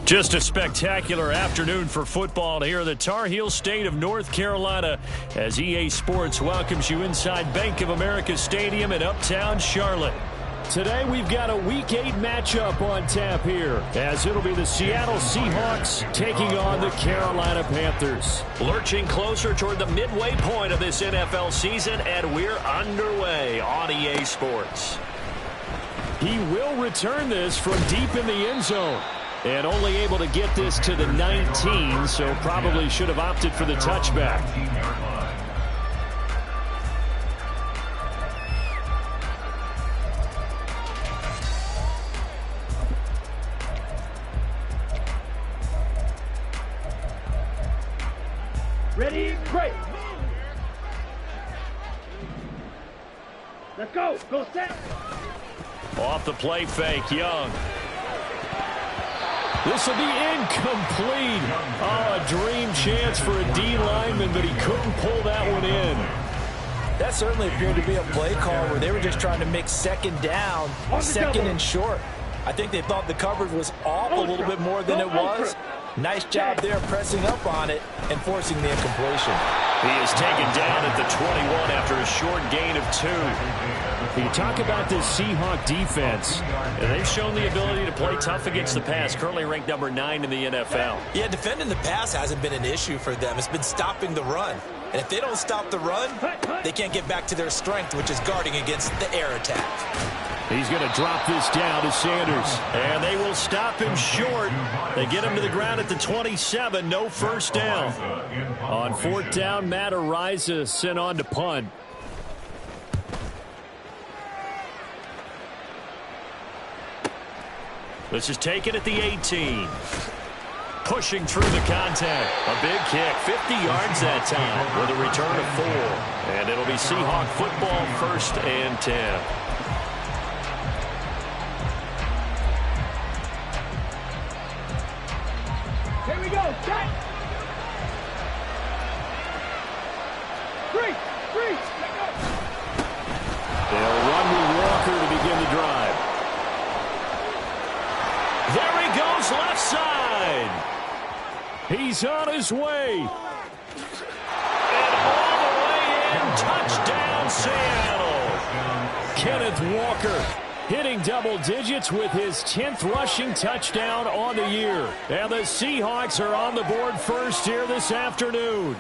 Just a spectacular afternoon for football here in the Tar Heel state of North Carolina as EA Sports welcomes you inside Bank of America Stadium in Uptown Charlotte. Today we've got a Week 8 matchup on tap here as it'll be the Seattle Seahawks taking on the Carolina Panthers. Lurching closer toward the midway point of this NFL season, and we're underway on EA Sports. He will return this from deep in the end zone. And only able to get this to the 19, so probably should have opted for the touchback. Ready, break. Let's go. Go set. Off the play fake, Young. This will be incomplete. Oh, a dream chance for a D lineman, but he couldn't pull that one in. That certainly appeared to be a play call where they were just trying to make second down, second and short. I think they thought the coverage was off a little bit more than it was. Nice job there pressing up on it and forcing the incompletion. He is taken down at the 21 after a short gain of 2. You talk about this Seahawk defense. They've shown the ability to play tough against the pass, currently ranked number 9 in the NFL. Yeah, defending the pass hasn't been an issue for them. It's been stopping the run. And if they don't stop the run, they can't get back to their strength, which is guarding against the air attack. He's going to drop this down to Sanders. And they will stop him short. They get him to the ground at the 27. No first down. On 4th down, Matt Araiza sent on to punt. This is taken at the 18. Pushing through the contact. A big kick. 50 yards that time with a return of 4. And it'll be Seahawk football, 1st and 10. Here we go. Set. Freeze. Freeze. They'll run with Walker to begin the drive. There he goes, left side. He's on his way. And all the way in, touchdown Seattle. Kenneth Walker hitting double digits with his 10th rushing touchdown on the year. And the Seahawks are on the board first here this afternoon.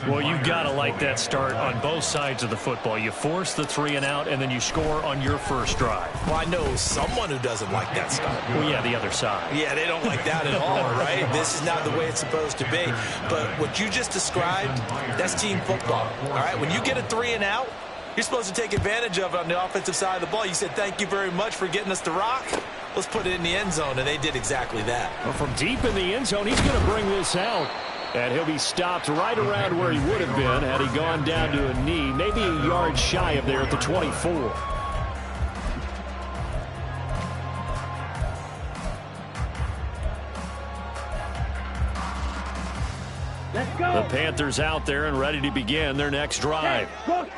Well, you've got to like that start on both sides of the football. You force the 3 and out, and then you score on your first drive. Well, I know someone who doesn't like that start. Well, yeah, the other side. Yeah, they don't like that at all, right? This is not the way it's supposed to be. But what you just described, that's team football, all right? When you get a 3 and out, you're supposed to take advantage of it on the offensive side of the ball. You said, thank you very much for getting us to rock. Let's put it in the end zone, and they did exactly that. Well, from deep in the end zone, he's going to bring this out. And he'll be stopped right around where he would have been had he gone down to a knee, maybe a yard shy of there at the 24. Let's go. The Panthers out there and ready to begin their next drive.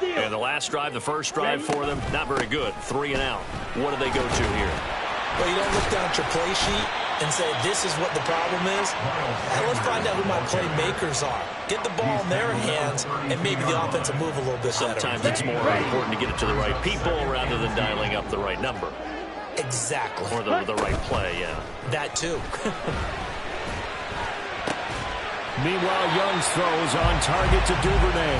And the last drive, the first drive for them, not very good. 3 and out. What do they go to here? Well, you don't look down at your play sheet and say, this is what the problem is. Now let's find out who my playmakers are. Get the ball in their hands, and maybe the offense will move a little bit better. Sometimes it's more important to get it to the right people rather than dialing up the right number. Exactly. Or the right play, yeah. That too. Meanwhile, Young's throws on target to Duvernay.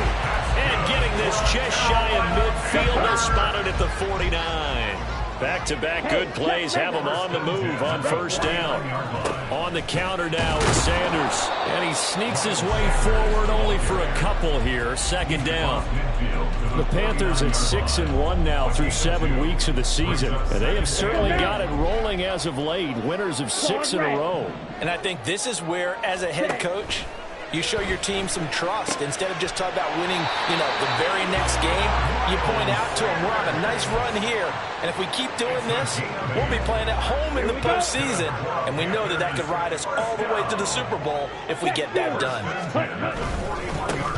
And getting this just shy of midfield is spotted at the 49. Back-to-back good plays have him on the move on first down. On the counter now is Sanders. And he sneaks his way forward only for a couple here. 2nd down. The Panthers at 6-1 now through 7 weeks of the season. And they have certainly got it rolling as of late. Winners of 6 in a row. And I think this is where, as a head coach, you show your team some trust. Instead of just talking about winning, the very next game, you point out to them, we're on a nice run here. And if we keep doing this, we'll be playing at home in the postseason. And we know that could ride us all the way to the Super Bowl if we get that done.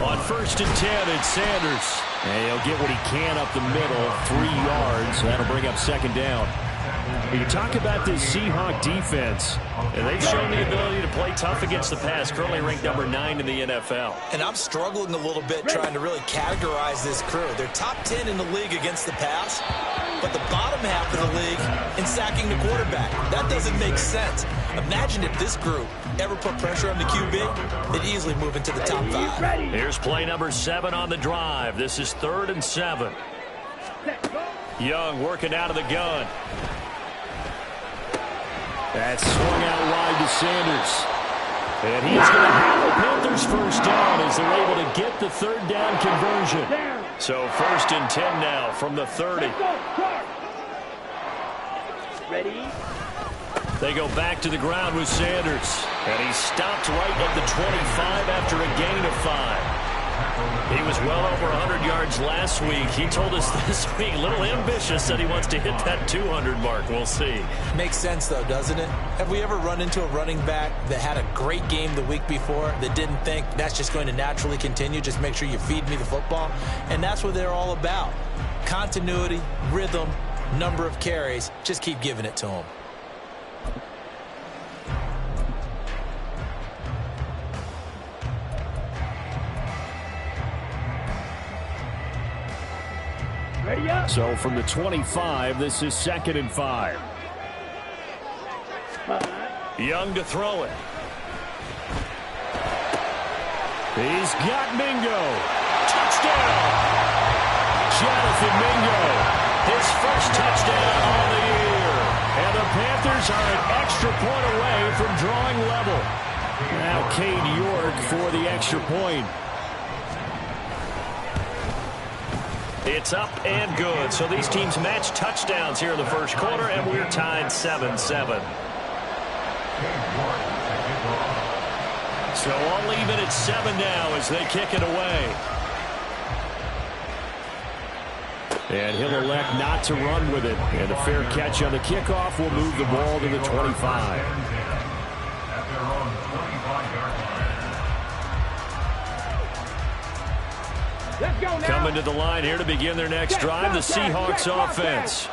On 1st and 10, it's Sanders. And he'll get what he can up the middle, 3 yards. That'll bring up 2nd down. You talk about this Seahawk defense, and they've shown the ability to play tough against the pass, currently ranked number 9 in the NFL. And I'm struggling a little bit trying to really categorize this crew. They're top 10 in the league against the pass, but the bottom half of the league in sacking the quarterback. That doesn't make sense. Imagine if this group ever put pressure on the QB, they'd easily move into the top 5. Here's play number 7 on the drive. This is 3rd and 7. Young working out of the gun. That's swung out wide to Sanders. And he's going to have the Panthers first down as they're able to get the 3rd down conversion. So 1st and 10 now from the 30. Ready? They go back to the ground with Sanders. And he stopped right at the 25 after a gain of 5. He was well over 100 yards last week. He told us this week, a little ambitious, that he wants to hit that 200 mark. We'll see. Makes sense, though, doesn't it? Have we ever run into a running back that had a great game the week before that didn't think that's just going to naturally continue? Just make sure you feed me the football. And that's what they're all about. Continuity, rhythm, number of carries. Just keep giving it to them. Ready up. So from the 25, this is 2nd and 5. Young to throw it. He's got Mingo. Touchdown! Jonathan Mingo, his first touchdown on the year. And the Panthers are an extra point away from drawing level. Now Cade York for the extra point. It's up and good. So these teams match touchdowns here in the first quarter, and we're tied 7-7. So all even at 7 now as they kick it away. And he'll elect not to run with it. And a fair catch on the kickoff will move the ball to the 25. Let's go now. Coming to the line here to begin their next drive, the Seahawks offense.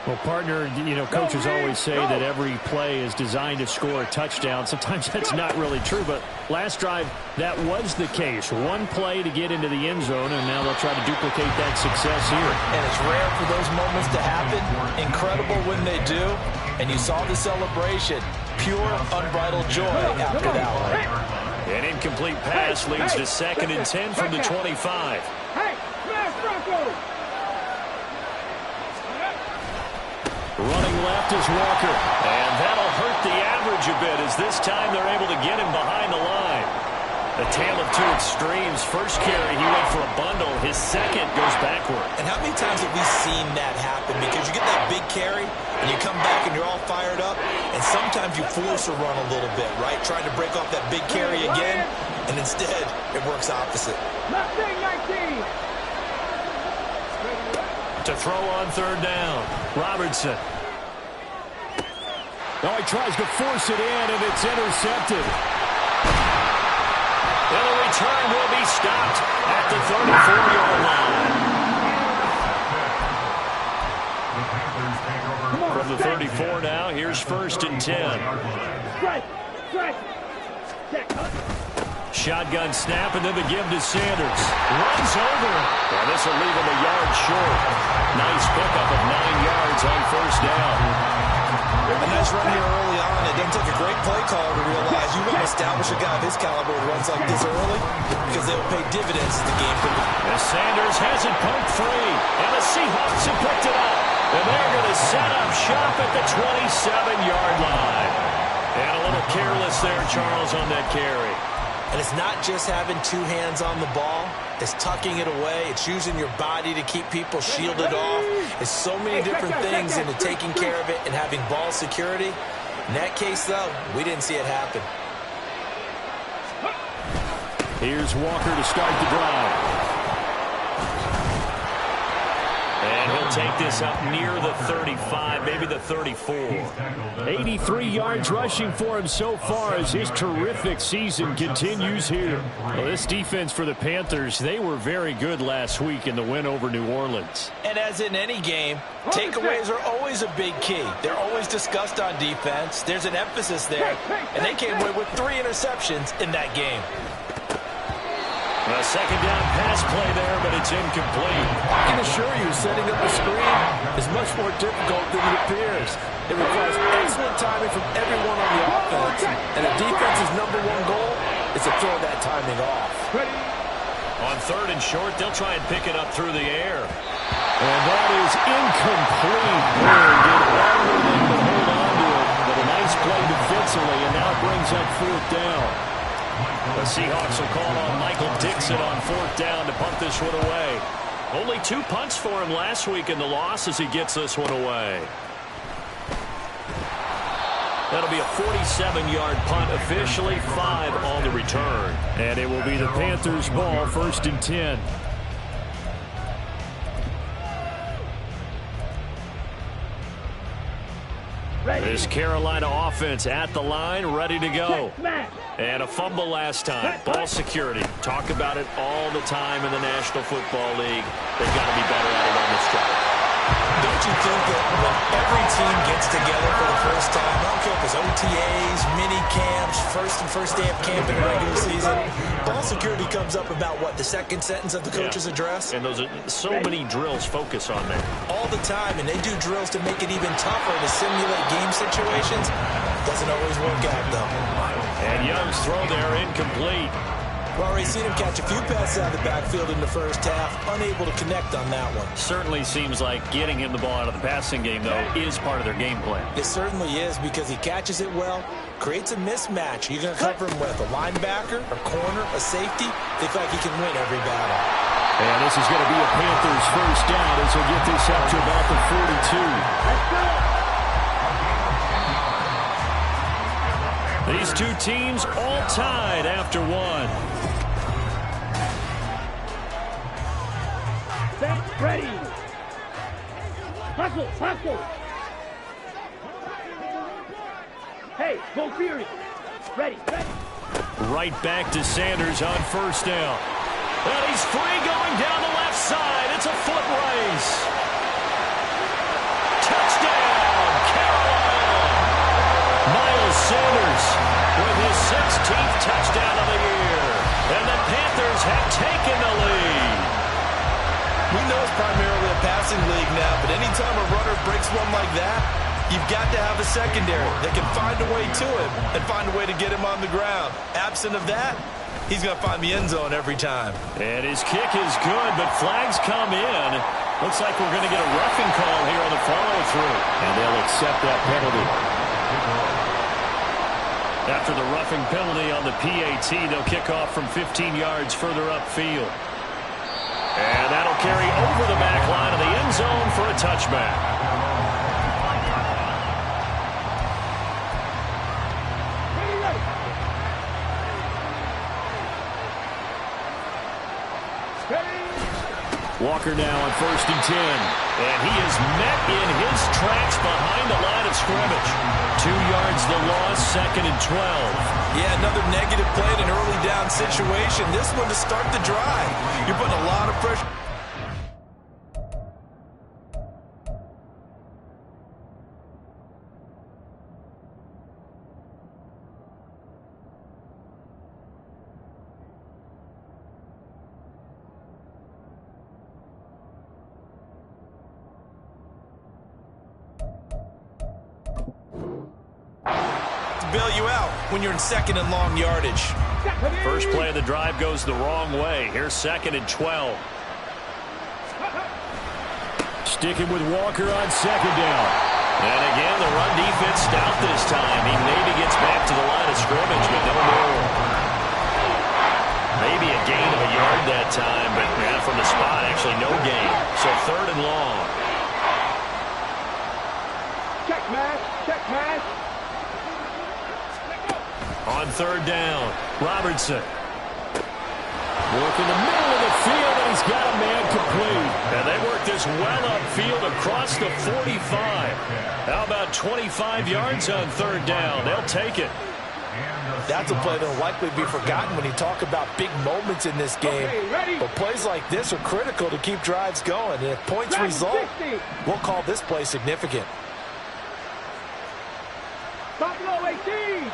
Well, partner, you know, coaches always say that every play is designed to score a touchdown. Sometimes that's not really true, but last drive, that was the case. One play to get into the end zone, and now they'll try to duplicate that success here. And it's rare for those moments to happen. Incredible when they do. And you saw the celebration. Pure, unbridled joy after that one. An incomplete pass leads to 2nd and 10 from the 25. Hey, smash Bronco. Running left is Walker. And that'll hurt the average a bit as this time they're able to get him behind the line. A tale of two extremes. First carry, he went for a bundle. His second goes backward. And how many times have we seen that happen? Because you get that big carry, and you come back and you're all fired up, and sometimes you force a run a little bit, right? Trying to break off that big carry again, and instead it works opposite. Nothing, 19. To throw on 3rd down, Robertson. Oh, he tries to force it in, and it's intercepted. And the return will be stopped at the 34-yard line. From the 34 now, here's 1st and 10. Strike. Shotgun snap, and then the give to Sanders. Runs over. Well, this will leave him a yard short. Nice pickup of 9 yards on 1st down. A nice run here early on. It doesn't take a great play caller to realize you want to establish a guy of his caliber who runs like this early because they will pay dividends as the game progresses. As Sanders has it pumped free, and the Seahawks have picked it up. And they're going to set up shop at the 27-yard line. And a little careless there, Charles, on that carry. And it's not just having 2 hands on the ball. It's tucking it away. It's using your body to keep people shielded off. It's so many different things into taking care of it and having ball security. In that case, though, we didn't see it happen. Here's Walker to start the drive. And he'll They'll take this up near the 35, maybe the 34. 83 yards rushing for him so far as his terrific season continues here. Well, this defense for the Panthers, they were very good last week in the win over New Orleans. And as in any game, takeaways are always a big key. They're always discussed on defense. There's an emphasis there, and they came away with 3 interceptions in that game. A second down pass play there, but it's incomplete. I can assure you, setting up a screen is much more difficult than it appears. It requires excellent timing from everyone on the offense, and the defense's #1 goal is to throw that timing off. On 3rd and short, they'll try and pick it up through the air. And that is incomplete. Did all of them to hold on to it, but a nice play defensively, and now it brings up 4th down. The Seahawks will call on Michael Dixon on 4th down to punt this one away. Only 2 punts for him last week in the loss as he gets this one away. That'll be a 47-yard punt, officially 5 on the return. And it will be the Panthers' ball, 1st and 10. This Carolina offense at the line, ready to go. And a fumble last time. Ball security. Talk about it all the time in the National Football League. They've got to be better at it on this drive. Don't you think that when every team gets together for the first time, I don't care if it's OTAs, mini camps, first day of camp in the regular season, ball security comes up about what, the second sentence of the coach's address? And those are so many drills focus on that. All the time, and they do drills to make it even tougher to simulate game situations. Doesn't always work out, though. And Young's throw there incomplete. We've already seen him catch a few passes out of the backfield in the first half, unable to connect on that one. Certainly seems like getting him the ball out of the passing game, though, is part of their game plan. It certainly is, because he catches it well, creates a mismatch. You're going to cover him with a linebacker, a corner, a safety. Looks like he can win every battle. And this is going to be a Panthers 1st down as he'll get this up to about the 42. These two teams all tied after 1. Set, ready. Hustle, hustle. Hey, go Fury. Ready, ready. Right back to Sanders on 1st down. And he's free going down the left side. It's a foot race. Touchdown, Carolina. Miles Sanders with his 16th touchdown of the year. And the Panthers have taken the lead. We know it's primarily a passing league now, but anytime a runner breaks one like that, you've got to have a secondary that can find a way to him and find a way to get him on the ground. Absent of that, he's going to find the end zone every time. And his kick is good, but flags come in. Looks like we're going to get a roughing call here on the follow-through. And they'll accept that penalty. After the roughing penalty on the PAT, they'll kick off from 15 yards further upfield. And that'll carry over the back line of the end zone for a touchback. Walker now on 1st and 10. And he is met in his tracks behind the line of scrimmage. 2 yards the loss, 2nd and 12. Yeah, another negative play in an early down situation. This one to start the drive. You're putting a lot of pressure. Bail you out when you're in 2nd and long yardage. First play of the drive goes the wrong way. Here's 2nd and 12. Sticking with Walker on 2nd down. And again, the run defense stout this time. He maybe gets back to the line of scrimmage, but no more. Maybe a gain of a yard that time, but from the spot, actually no gain. So 3rd and long. Check, man. Check, man. On 3rd down, Robertson. Work in the middle of the field, and he's got a man complete. And they work this well upfield across the 45. How about 25 yards on third down? They'll take it. That's a play that will likely be forgotten when you talk about big moments in this game. But plays like this are critical to keep drives going. And if points result, we'll call this play significant. Top low 18.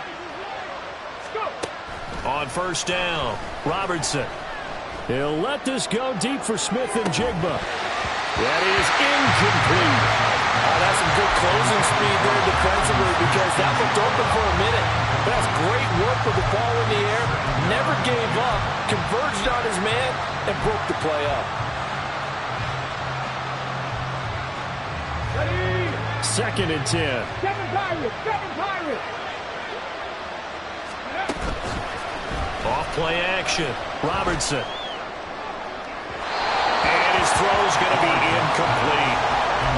Go. On first down, Robertson. He'll let this go deep for Smith and Jigba. That is incomplete. That's some good closing speed there defensively because that looked open for a minute. But that's great work with the ball in the air. Never gave up, converged on his man, and broke the play up. Ready. 2nd and 10. Seven Pirates. Seven Pirates. Off play action, Robertson. And his throw's going to be incomplete.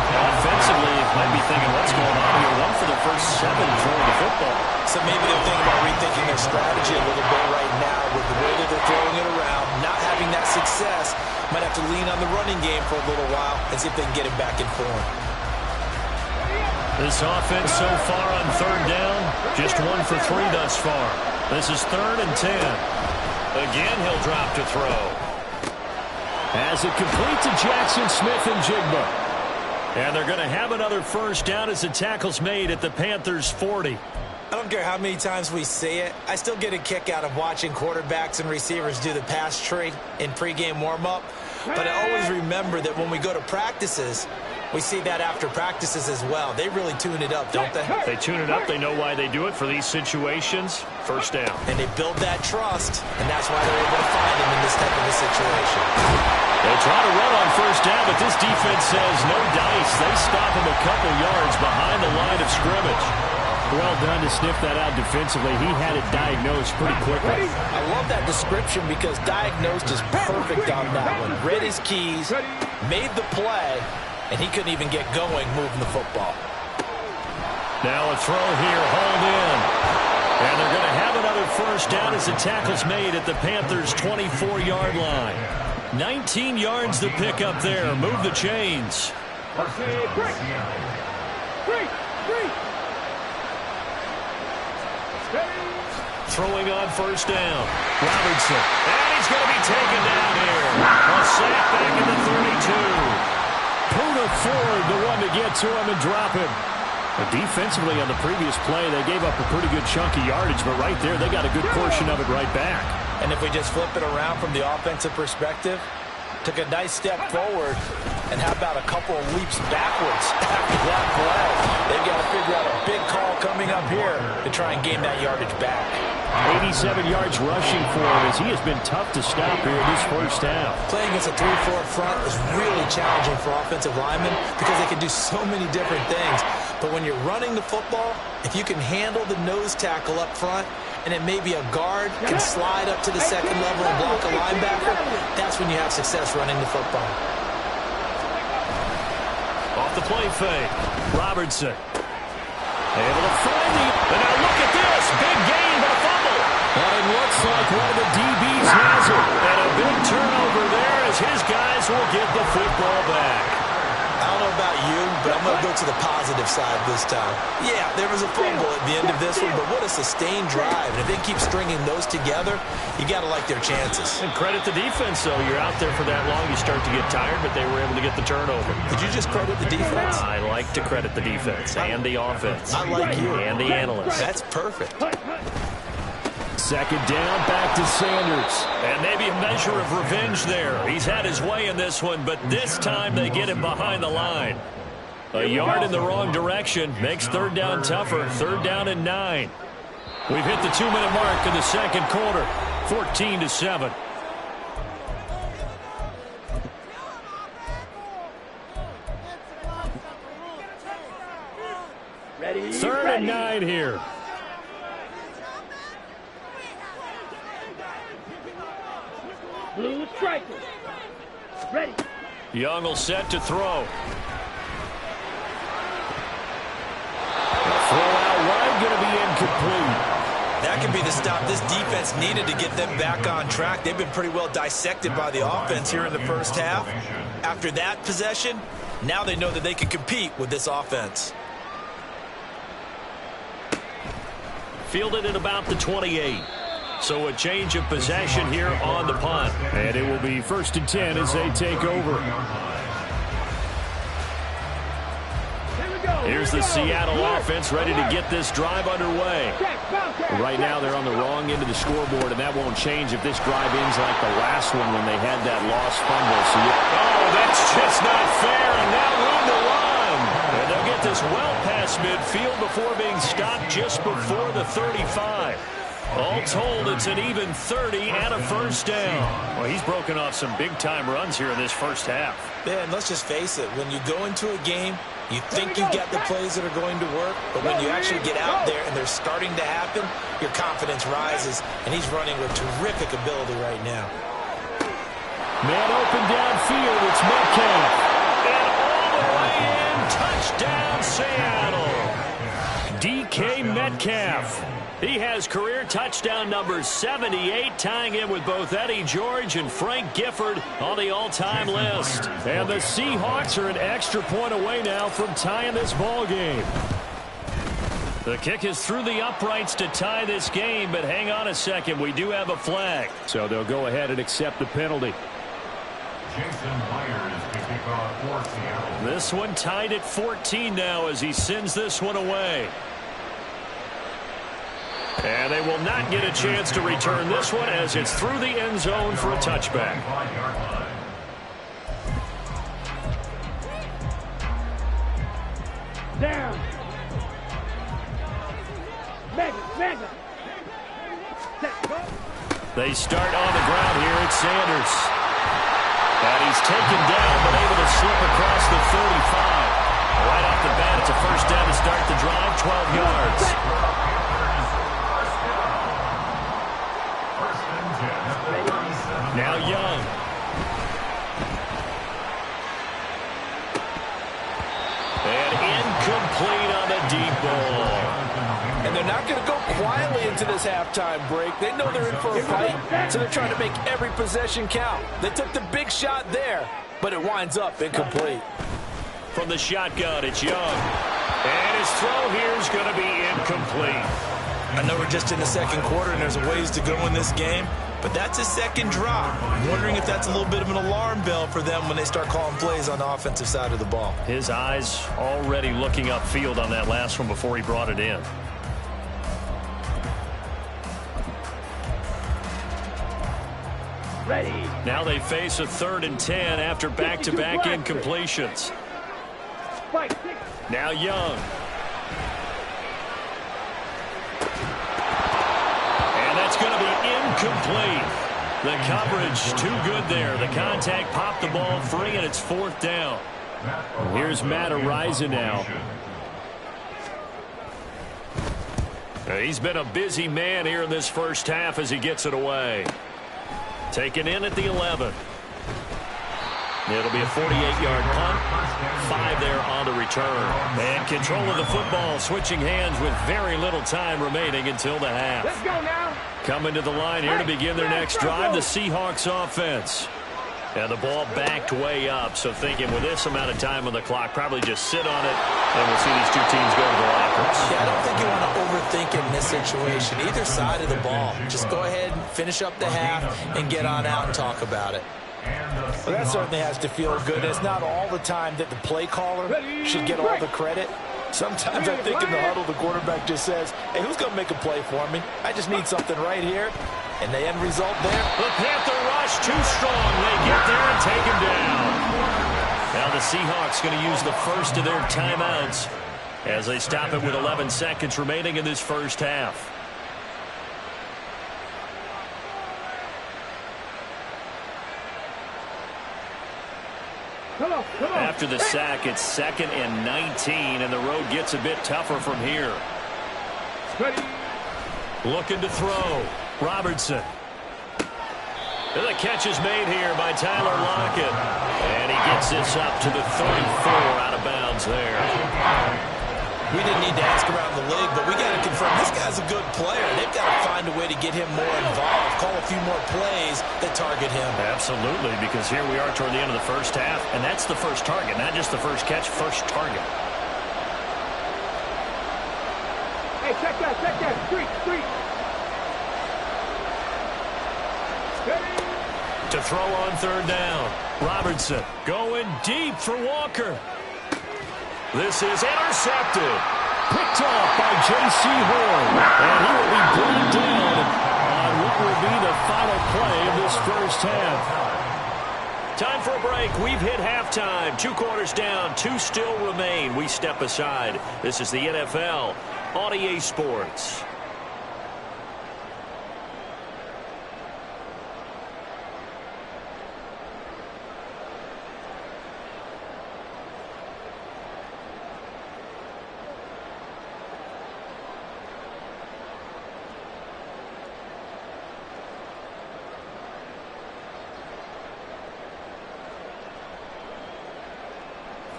Offensively, you might be thinking, what's going on here? One for the first 7 throwing the football. So maybe they're thinking about rethinking their strategy a little bit right now with the way that they're throwing it around, not having that success. Might have to lean on the running game for a little while and see if they can get it back in form. This offense so far on third down, just 1 for 3 thus far. This is 3rd and 10. Again, he'll drop to throw. As it complete to Jackson Smith and Jigba. And they're going to have another first down as the tackle's made at the Panthers' 40. I don't care how many times we say it, I still get a kick out of watching quarterbacks and receivers do the pass tree in pregame warm-up. But I always remember that when we go to practices, we see that after practices as well. They really tune it up, don't they? They tune it up. They know why they do it for these situations. First down. And they build that trust, and that's why they're able to find him in this type of a situation. They try to run on first down, but this defense says no dice. They stop him a couple yards behind the line of scrimmage. Well done to sniff that out defensively. He had it diagnosed pretty quickly. I love that description because diagnosed is perfect on that one. Read his keys, made the play, and he couldn't even get going moving the football. Now a throw here, hauled in. And they're going to have another first down as the tackle's made at the Panthers' 24-yard line. 19 yards to pick up there. Move the chains. Throwing on first down. Robertson. And he's going to be taken down here. A sack back in the 32. Puna Ford, the one to get to him and drop him. Defensively on the previous play, they gave up a pretty good chunk of yardage, but right there, they got a good portion of it right back. And if we just flip it around from the offensive perspective, took a nice step forward, and how about a couple of leaps backwards after that play? They've got to figure out a big call coming up here to try and gain that yardage back. 87 yards rushing for him as he has been tough to stop here this first half. Playing against a 3-4 front is really challenging for offensive linemen because they can do so many different things. But when you're running the football, if you can handle the nose tackle up front, and it may be a guard can slide up to the second level and block a linebacker, that's when you have success running the football. Off the play fake. Robertson. Able to find the... And now look at this. Big gain, but a fumble. And it looks like one of the DBs has it. And a big turnover there as his guys will get the football back. I don't know about you, but I'm going to go to the positive side this time. Yeah, there was a fumble at the end of this one, but what a sustained drive. And if they keep stringing those together, you got to like their chances. And credit the defense, though. You're out there for that long, you start to get tired, but they were able to get the turnover. Did you just credit the defense? I like to credit the defense and the offense. I like you. And the analysts. That's perfect. Second down, back to Sanders. And maybe a measure of revenge there. He's had his way in this one, but this time they get him behind the line. A yard in the wrong direction makes third down tougher. 3rd down and 9. We've hit the 2-minute mark in the second quarter. 14-7. Ready. 3rd and 9 here. Blue striker. Ready. Young will set to throw. Throw out wide, going to be incomplete. That could be the stop this defense needed to get them back on track. They've been pretty well dissected by the offense here in the first half. After that possession, now they know that they can compete with this offense. Fielded at about the 28. So a change of possession here on the punt. And it will be 1st and 10 as they take over. Here's the Seattle offense ready to get this drive underway. Right now they're on the wrong end of the scoreboard, and that won't change if this drive ends like the last one when they had that lost fumble. So oh, that's just not fair, and now room to run. And they'll get this well past midfield before being stopped just before the 35. All told, it's an even 30 and a first down. Well, he's broken off some big-time runs here in this first half. Yeah, and let's just face it, when you go into a game, you think you've got the plays that are going to work, but when you actually get out there and they're starting to happen, your confidence rises, and he's running with terrific ability right now. Man open downfield, it's Metcalf. And all the way in, touchdown Seattle. DK Metcalf. He has career touchdown number 78, tying in with both Eddie George and Frank Gifford on the all-time list. And the Seahawks are an extra point away now from tying this ball game. The kick is through the uprights to tie this game, but hang on a second, we do have a flag. So they'll go ahead and accept the penalty. This one tied at 14 now as he sends this one away. And they will not get a chance to return this one as it's through the end zone for a touchback. Down. Mega. They start on the ground here at Sanders. And he's taken down but able to slip across the 35. Right off the bat, it's a first down to start the drive, 12 yards. Now Young. And incomplete on the deep ball. And they're not going to go quietly into this halftime break. They know they're in for a fight, so they're trying to make every possession count. They took the big shot there, but it winds up incomplete. From the shotgun, it's Young. And his throw here is going to be incomplete. I know we're just in the second quarter and there's a ways to go in this game, but that's a second drop. I'm wondering if that's a little bit of an alarm bell for them when they start calling plays on the offensive side of the ball. His eyes already looking upfield on that last one before he brought it in. Ready. Now they face a 3rd and 10 after back-to-back incompletions. Now Young. And that's going to be incomplete. The coverage too good there. The contact popped the ball free, and it's 4th down. Here's Matt Araiza now. He's been a busy man here in this first half as he gets it away. Taken in at the 11. It'll be a 48-yard punt. 5 there on the return. And control of the football, switching hands with very little time remaining until the half. Let's go now. Coming to the line here to begin their next drive, the Seahawks offense. And the ball backed way up, so thinking with this amount of time on the clock, probably just sit on it, and we'll see these two teams go to the lockers. Yeah, I don't think you want to overthink in this situation. Either side of the ball. Just go ahead and finish up the half and get on out and talk about it. Well, that certainly has to feel good. It's not all the time that the play caller should get all the credit. Sometimes I think in the huddle, the quarterback just says, hey, who's going to make a play for me? I just need something right here. And the end result there. The Panther rush too strong. They get there and take him down. Now the Seahawks going to use the first of their timeouts as they stop it with 11 seconds remaining in this first half. Come on. After the sack, it's 2nd and 19, and the road gets a bit tougher from here. Ready. Looking to throw. Robertson. And the catch is made here by Tyler Lockett. And he gets this up to the 34 out of bounds there. We didn't need to ask around the league, but we got to confirm this guy's a good player. They've got to find find a way to get him more involved, call a few more plays that target him. Absolutely, because here we are toward the end of the first half, and that's the first target, not just the first catch, first target. Hey, check that. Street. Steady. To throw on third down. Robertson going deep for Walker. This is intercepted. Picked off by J.C. Horn. And he will be brought down on what will be the final play of this first half. Time for a break. We've hit halftime. 2 quarters down. 2 still remain. We step aside. This is the NFL on EA Sports.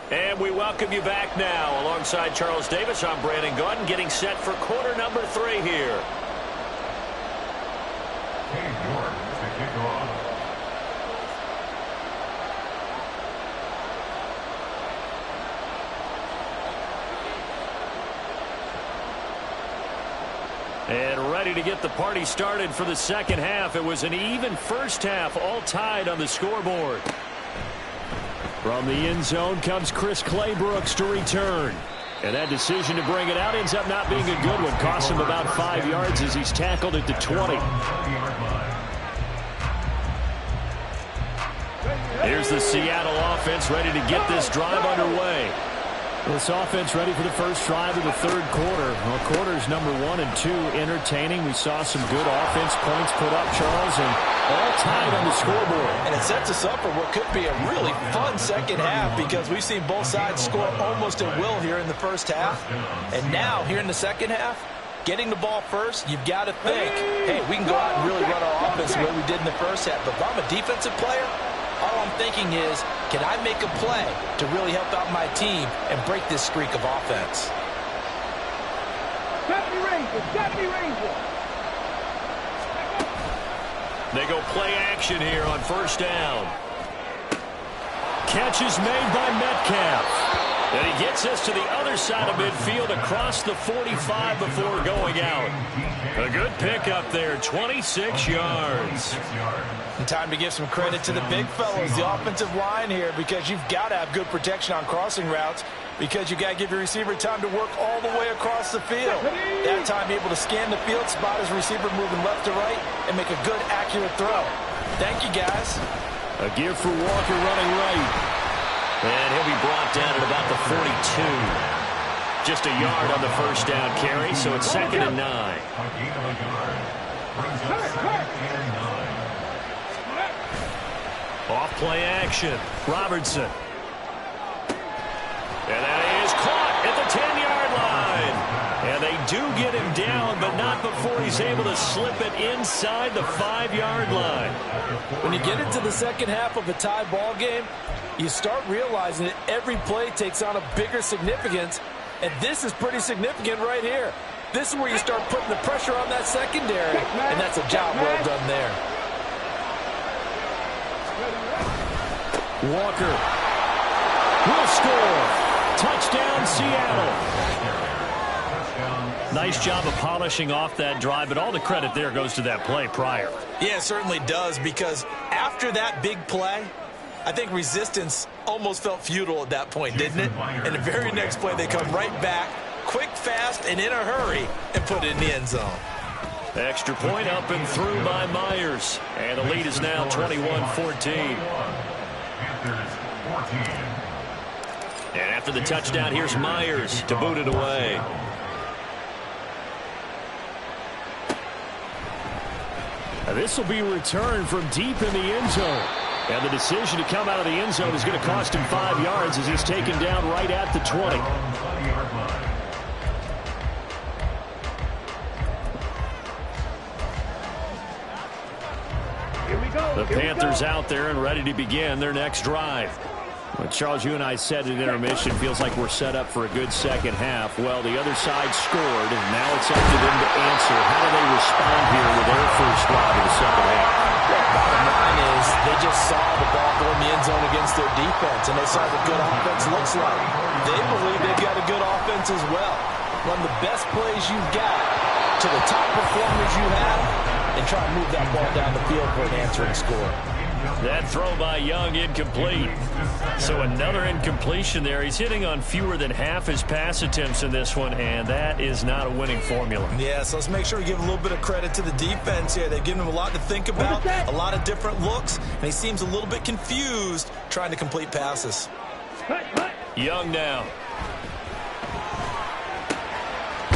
And we welcome you back now. Alongside Charles Davis, I'm Brandon Gaudin, getting set for quarter number 3 here. And ready to get the party started for the second half. It was an even first half, all tied on the scoreboard. From the end zone comes Chris Claybrooks to return. And that decision to bring it out ends up not being a good one. Costs him about 5 yards as he's tackled at the 20. Here's the Seattle offense ready to get this drive underway. This offense ready for the first drive of the third quarter. Well, quarters number 1 and 2 entertaining. We saw some good offense points put up, Charles, and all tied on the scoreboard. And it sets us up for what could be a really fun second half because we've seen both sides score almost at will here in the first half. And now, here in the second half, getting the ball first, you've got to think, hey, we can go out and really run our offense the way we did in the first half. But if I'm a defensive player, all I'm thinking is, can I make a play to really help out my team and break this streak of offense? Got me Ranger. They go play action here on first down. Catch is made by Metcalf. And he gets us to the other side of midfield across the 45 before going out. A good pickup there, 26 yards. And time to give some credit to the big fellas, the offensive line here, because you've got to have good protection on crossing routes because you've got to give your receiver time to work all the way across the field. That time able to scan the field, spot his receiver moving left to right, and make a good, accurate throw. Thank you, guys. A give for Walker running right. And he'll be brought down at about the 42. Just a yard on the first down carry, so it's 2nd and 9. Off play action. Robertson. And that is caught at the 10-yard line. And they do get him down, but not before he's able to slip it inside the 5-yard line. When you get into the second half of a tie ball game, you start realizing that every play takes on a bigger significance, and this is pretty significant right here. This is where you start putting the pressure on that secondary, and that's a job well done there. Walker will score. Touchdown, Seattle. Nice job of polishing off that drive, but all the credit there goes to that play prior. Yeah, it certainly does, because after that big play, I think resistance almost felt futile at that point, didn't it? And the very next play, they come right back, quick, fast, and in a hurry, and put it in the end zone. Extra point up and through by Myers. And the lead is now 21-14. And after the touchdown, here's Myers to boot it away. This will be returned from deep in the end zone. And the decision to come out of the end zone is going to cost him 5 yards as he's taken down right at the 20. Here we go. The Panthers out there and ready to begin their next drive. Well, Charles, you and I said at intermission, feels like we're set up for a good second half. Well, the other side scored, and now it's up to them to answer. How do they respond here with their first drive of the second half? Well, bottom line is they just saw the ball go in the end zone against their defense, and they saw what good offense looks like. They believe they've got a good offense as well. Run the best plays you've got to the top performers you have, and try to move that ball down the field for an answering score. That throw by Young incomplete. So another incompletion there. He's hitting on fewer than half his pass attempts in this one, and that is not a winning formula. Yeah, so let's make sure we give a little bit of credit to the defense here. They've given him a lot to think about, a lot of different looks, and he seems a little bit confused trying to complete passes. Young now.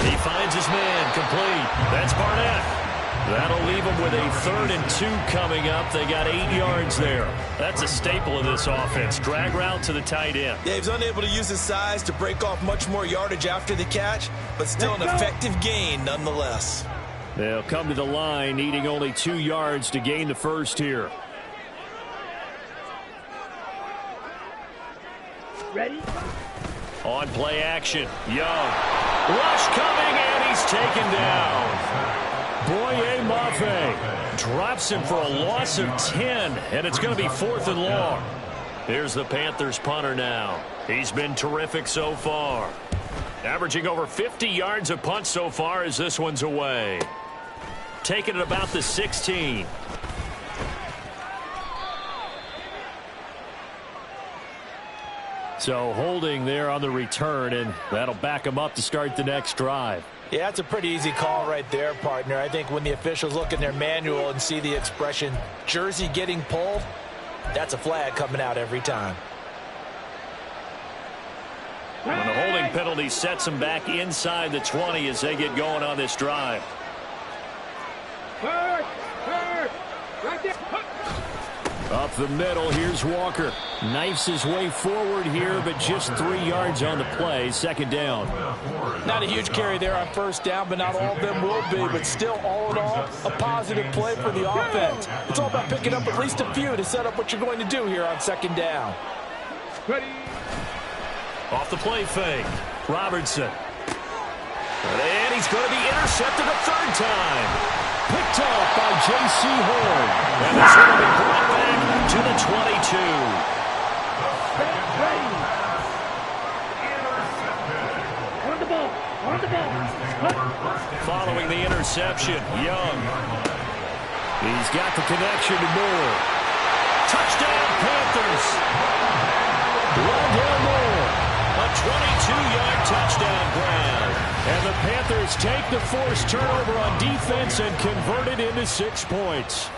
He finds his man complete. That's Barnett. That'll leave them with a 3rd and 2 coming up. They got 8 yards there. That's a staple of this offense. Drag route to the tight end. Yeah, he's unable to use his size to break off much more yardage after the catch, but still an effective gain nonetheless. They'll come to the line, needing only 2 yards to gain the first here. Ready? On play action, Young. Rush coming, and he's taken down. Boye Mafe drops him for a loss of 10, and it's going to be 4th and long. Here's the Panthers punter now. He's been terrific so far. Averaging over 50 yards a punt so far as this one's away. Taking it about the 16. So holding there on the return, and that'll back him up to start the next drive. Yeah, that's a pretty easy call right there, partner. I think when the officials look in their manual and see the expression, jersey getting pulled, that's a flag coming out every time. When the holding penalty sets them back inside the 20 as they get going on this drive. Hurt! Right there! Up the middle, here's Walker. Knifes his way forward here, but just 3 yards on the play. 2nd down. Not a huge carry there on 1st down, but not all of them will be. But still, all in all, a positive play for the offense. It's all about picking up at least a few to set up what you're going to do here on 2nd down. Ready? Off the play fake. Robertson. And he's going to be intercepted a 3rd time. Picked off by J.C. Horn. And it's going to be brought back to the 22. On the ball. Following the interception, Young. He's got the connection to Moore. Touchdown, Panthers. Rondell Moore. A 22-yard touchdown grab. And the Panthers take the forced turnover on defense and convert it into 6 points.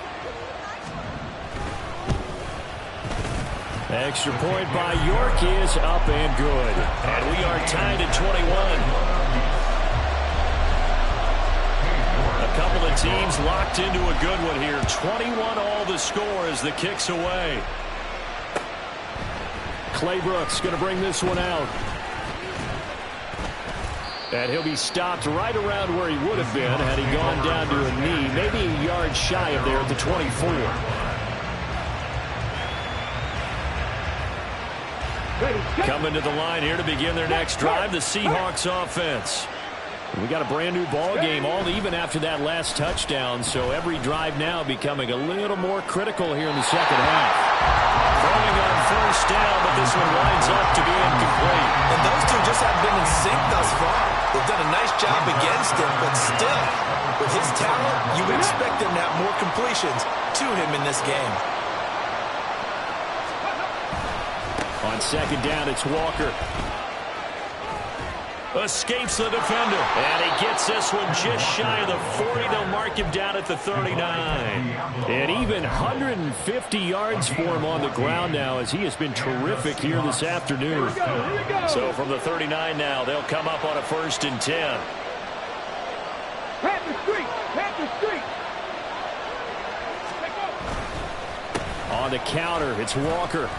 Extra point by York is up and good. And we are tied at 21. A couple of teams locked into a good one here. 21 all the score as the kick's away. Claybrooks going to bring this one out. And he'll be stopped right around where he would have been had he gone down to a knee, maybe a yard shy of there at the 24. Coming to the line here to begin their next drive, the Seahawks offense. We got a brand new ball game, all even after that last touchdown, so every drive now becoming a little more critical here in the second half. Throwing on 1st down, but this one winds up to be incomplete. And those two just haven't been in sync thus far. They've done a nice job against him, but still, with his talent, you would expect him to have more completions to him in this game. On 2nd down, it's Walker. Escapes the defender. And he gets this one just shy of the 40. They'll mark him down at the 39. And even 150 yards for him on the ground now as he has been terrific here this afternoon. So from the 39 now, they'll come up on a 1st and 10. Panther Street! Panther Street! On the counter, it's Walker.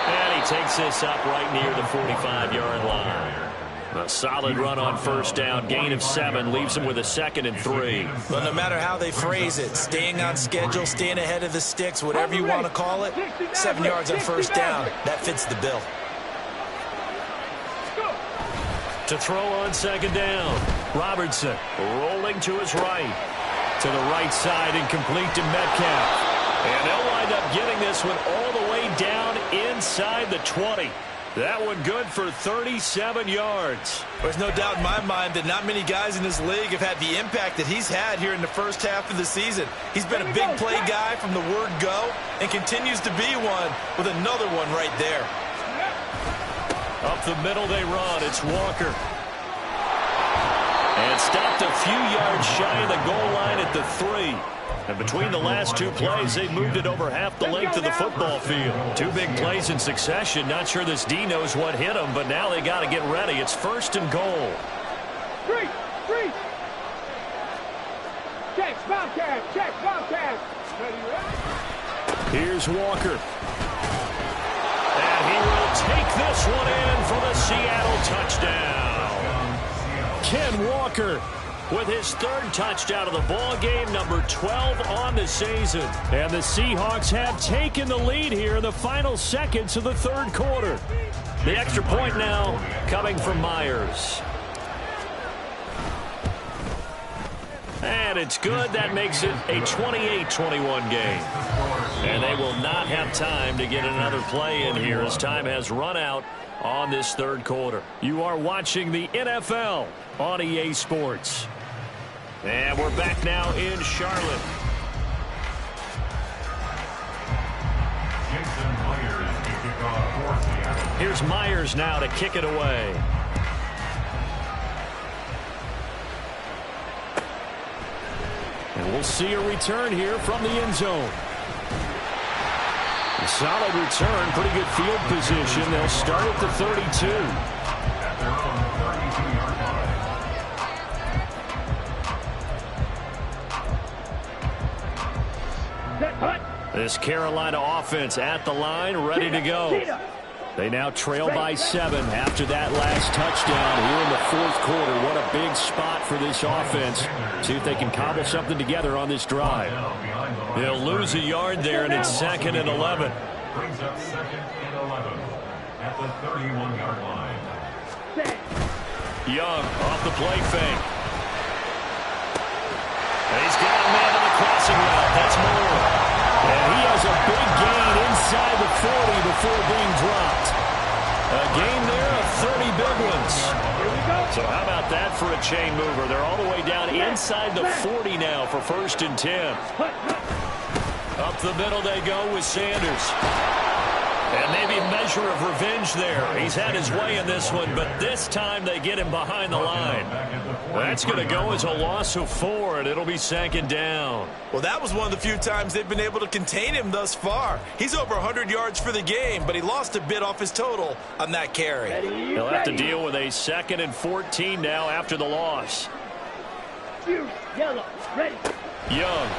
And he takes this up right near the 45-yard line. A solid run on first down. Gain of 7 leaves him with a 2nd and 3. Well, no matter how they phrase it, staying on schedule, staying ahead of the sticks, whatever you want to call it, 7 yards on first down, that fits the bill. To throw on 2nd down. Robertson rolling to his right. To the right side and complete to Metcalf. And they'll wind up getting this one all the way down inside the 20. That one good for 37 yards. There's no doubt in my mind that not many guys in this league have had the impact that he's had here in the first half of the season. He's been a big play guy from the word go and continues to be one with another one right there. Up the middle they run. It's Walker. And stopped a few yards shy of the goal line at the 3. And between the last 2 plays, they moved it over half the length of the football field. 2 big plays in succession. Not sure this D knows what hit him, but now they got to get ready. It's 1st and goal. Three. Check, Bobcat. Here's Walker. And he will take this one in for the Seattle touchdown. Ken Walker with his 3rd touchdown of the ball game, number 12 on the season. And the Seahawks have taken the lead here in the final seconds of the 3rd quarter. The extra point now coming from Myers. And it's good. That makes it a 28-21 game. And they will not have time to get another play in here as time has run out on this 3rd quarter. You are watching the NFL on EA Sports. And we're back now in Charlotte. Here's Myers now to kick it away. And we'll see a return here from the end zone. A solid return, pretty good field position. They'll start at the 32. This Carolina offense at the line, ready to go. They now trail by 7 after that last touchdown here in the 4th quarter. What a big spot for this offense. See if they can cobble something together on this drive. They'll lose a yard there, and it's 2nd and 11. Brings up 2nd and 11 at the 31-yard line. Young off the play fake. He's got a man on the crossing route. That's Moore. And he has a big gain inside the 40 before being dropped. A gain there of 30 big ones. So how about that for a chain mover? They're all the way down inside the 40 now for 1st and 10. Up the middle they go with Sanders. And maybe a measure of revenge there. He's had his way in this one, but this time they get him behind the line. That's going to go as a loss of 4, and it'll be 2nd down. Well, that was one of the few times they've been able to contain him thus far. He's over 100 yards for the game, but he lost a bit off his total on that carry. He'll have to deal with a 2nd and 14 now after the loss. Yellow, ready. Young.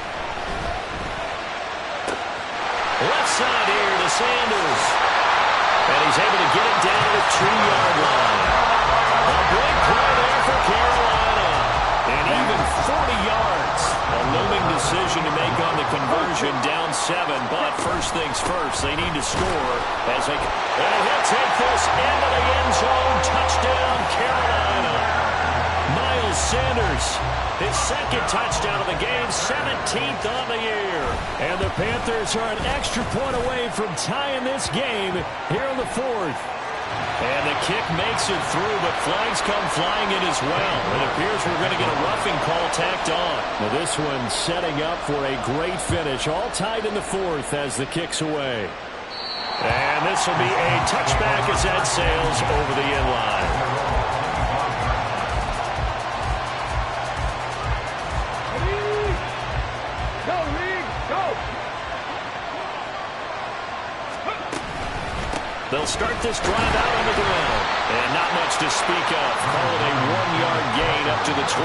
Left side here to Sanders. And he's able to get it down to the 2-yard line. A big play there for Carolina. And even 40 yards. A looming decision to make on the conversion, down 7. But first things first, they need to score. As they, and he'll take this into the end zone. Touchdown, Carolina. Miles Sanders, his 2nd touchdown of the game, 17th on the year. And the Panthers are an extra point away from tying this game here in the 4th. And the kick makes it through, but flags come flying in as well. It appears we're going to get a roughing call tacked on. Now this one setting up for a great finish, all tied in the 4th as the kick's away. And this will be a touchback as that sails over the end line. They'll start this drive out on the ground. And not much to speak of. Call it a 1-yard gain up to the 26.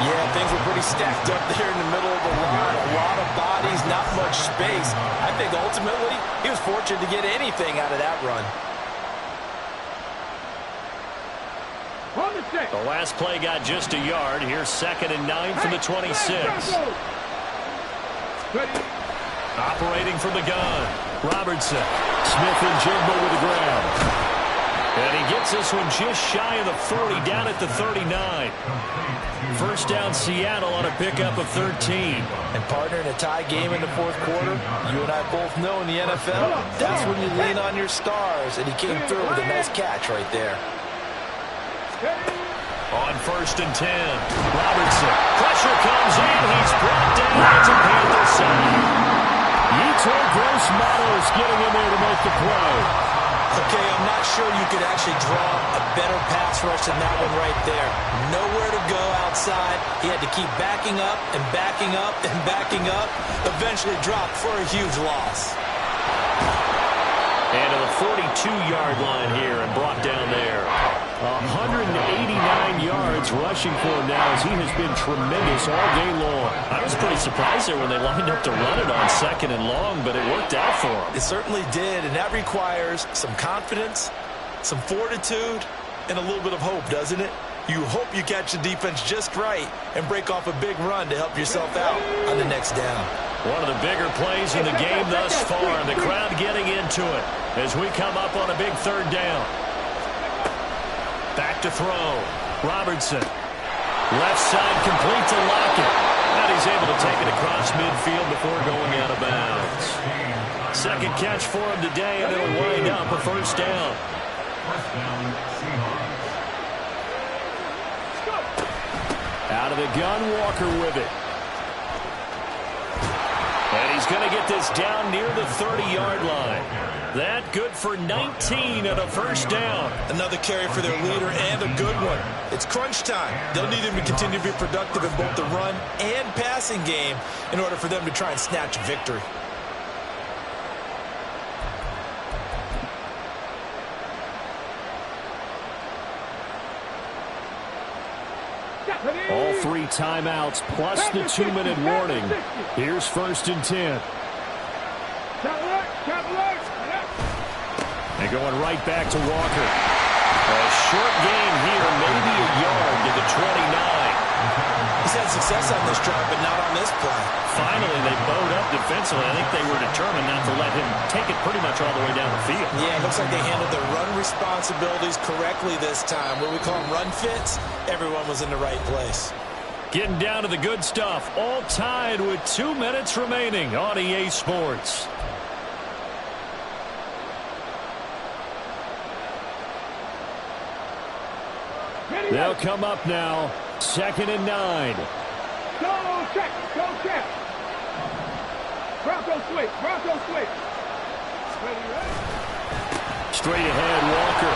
Yeah, things were pretty stacked up there in the middle of the line. A lot of bodies, not much space. I think ultimately he was fortunate to get anything out of that run. The last play got just a yard. Here's 2nd and 9 from the 26. Operating from the gun. Robertson. Smith and Jigba with the grab. And he gets this one just shy of the 40, down at the 39. First down Seattle on a pickup of 13. And partner, in a tie game in the fourth quarter, you and I both know in the NFL, that's when you lean on your stars. And he came through with a nice catch right there. On 1st and 10, Robertson. Pressure comes in. He's brought down to Panther side. Yetur Gross-Matos getting in there to make the play. Okay, I'm not sure you could actually draw a better pass rush than that one right there. Nowhere to go outside. He had to keep backing up and backing up and backing up. Eventually dropped for a huge loss. And to the 42-yard line here and brought down there. 189 yards rushing for him now as he has been tremendous all day long. I was pretty surprised there when they lined up to run it on 2nd and long, but it worked out for him. It certainly did, and that requires some confidence, some fortitude, and a little bit of hope, doesn't it? You hope you catch the defense just right and break off a big run to help yourself out on the next down. One of the bigger plays in the game thus far, and the crowd getting into it as we come up on a big 3rd down. Back to throw. Robertson. Left side complete to Lockett. And he's able to take it across midfield before going out of bounds. 2nd catch for him today, and it'll wind up a 1st down. Out of the gun, Walker with it. And he's going to get this down near the 30-yard line. That good for 19 and a 1st down. Another carry for their leader and a good one. It's crunch time. They'll need him to continue to be productive in both the run and passing game in order for them to try and snatch a victory. All 3 timeouts plus the 2-minute warning. Here's 1st and 10. And going right back to Walker. A short gain here, maybe a yard to the 29. He's had success on this drive, but not on this play. Finally, they bowed up defensively. I think they were determined not to let him take it pretty much all the way down the field. Yeah, it looks like they handled their run responsibilities correctly this time. What we call them run fits, everyone was in the right place. Getting down to the good stuff, all tied with 2 minutes remaining on EA Sports. They'll come up now. 2nd and 9. Go check. Go check. Bronco switch. Bronco switch. Ready. Straight ahead, Walker.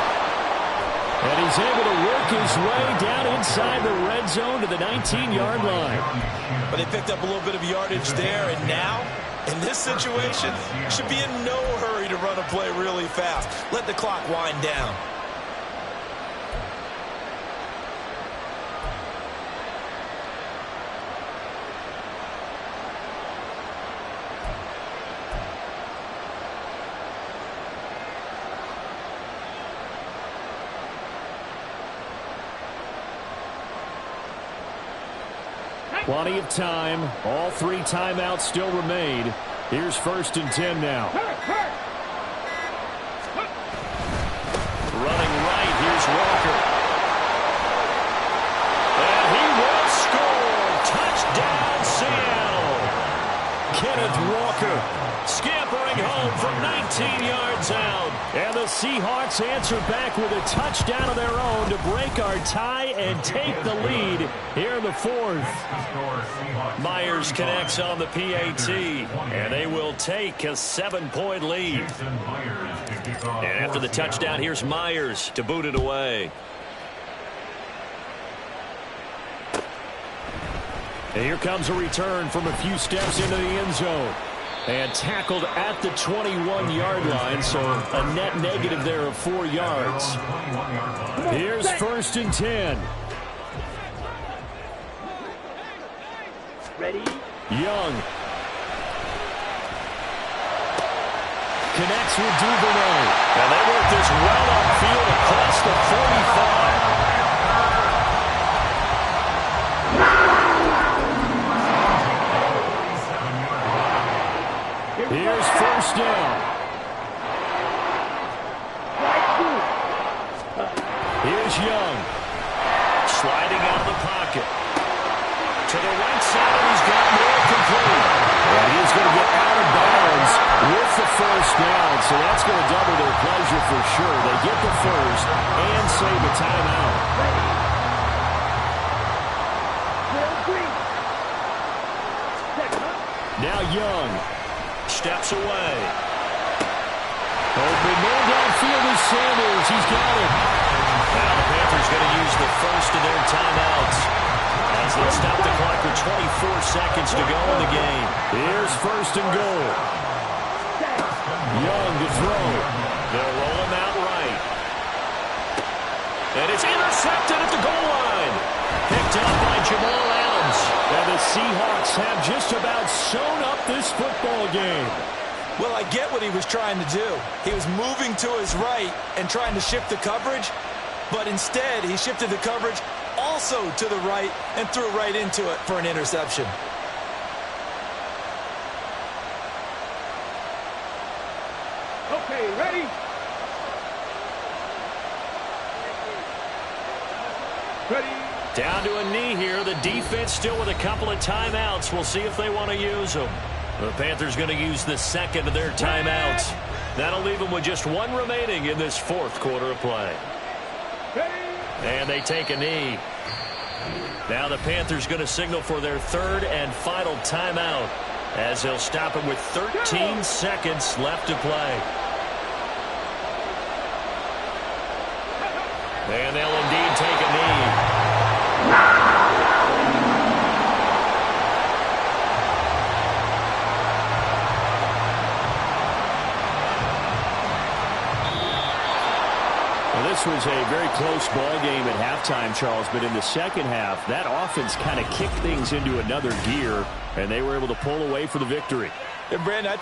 And he's able to work his way down inside the red zone to the 19-yard line. But they picked up a little bit of yardage there, and now, in this situation, should be in no hurry to run a play really fast. Let the clock wind down. Plenty of time. All 3 timeouts still remain. Here's 1st and 10 now. Running right, here's Walker. And he will score. Touchdown, Seattle. Kenneth Walker scampering home from 19 yards out. And the Seahawks answer back with a touchdown of their own to break our tie and take the lead here in the 4th. Myers connects on the PAT, and they will take a 7-point lead. And after the touchdown, here's Myers to boot it away. And here comes a return from a few steps into the end zone. And tackled at the 21-yard line, so a net negative there of 4 yards. Here's 1st and 10. Ready. Young. Connects with Duvernay. And they work this well upfield across the 45. first down. Here's Young. Sliding out of the pocket. To the right side, he's got more complete. And he's going to get out of bounds with the first down, so that's going to double their pleasure for sure. They get the first and save a timeout. Now Young steps away. Open man downfield is Sanders. He's got it. Now the Panthers going to use the first of their timeouts as they stop the clock with 24 seconds to go in the game. Here's first and goal. Young to throw. They'll roll him out right. And it's intercepted at the goal line. Picked up by Jamal Adams. And the Seahawks have just about sewn up this football game. Well, I get what he was trying to do. He was moving to his right and trying to shift the coverage, but instead he shifted the coverage also to the right and threw right into it for an interception. Okay, ready? Ready? Down to a knee here. The defense still with a couple of timeouts. We'll see if they want to use them. The Panthers going to use the second of their timeouts. That'll leave them with just one remaining in this fourth quarter of play. And they take a knee. Now the Panthers going to signal for their third and final timeout as they'll stop it with 13 seconds left to play. And they'll indeed take a knee. This was a very close ball game at halftime, Charles, but in the second half, that offense kind of kicked things into another gear, and they were able to pull away for the victory. And Brandon,